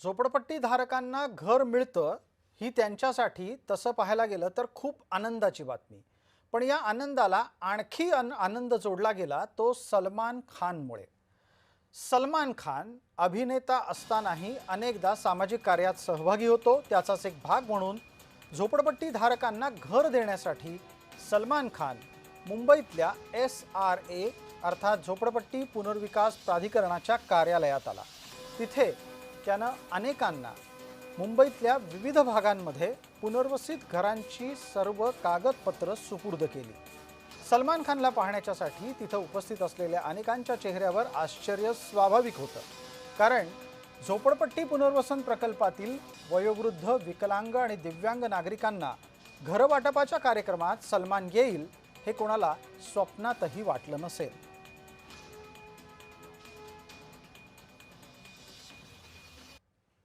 झोपडपट्टी धारकांना घर मिळतं ही त्यांच्यासाठी तसं पाहायला गेलं तर खूप आनंदाची बातमी. पण या आनंदाला आणखी आनंद जोडला गेला तो सलमान खानमुळे. सलमान खान अभिनेता असतानाही अनेकदा सामाजिक कार्यात सहभागी होतो. त्याचाच एक भाग म्हणून झोपडपट्टी धारकांना घर देण्यासाठी सलमान खान मुंबईतल्या SRA अर्थात झोपडपट्टी पुनर्विकास प्राधिकरणाच्या कार्यालयात आला. तिथे त्यानं अनेकांना मुंबईतल्या विविध भागांमध्ये पुनर्वसित घरांची सर्व कागदपत्र सुपूर्द केली. सलमान खानला पाहण्याच्यासाठी तिथं उपस्थित असलेल्या अनेकांच्या चेहऱ्यावर आश्चर्य स्वाभाविक होतं. कारण झोपडपट्टी पुनर्वसन प्रकल्पातील वयोवृद्ध, विकलांग आणि दिव्यांग नागरिकांना घरवाटपाच्या कार्यक्रमात सलमान येईल हे कोणाला स्वप्नातही वाटलं नसेल.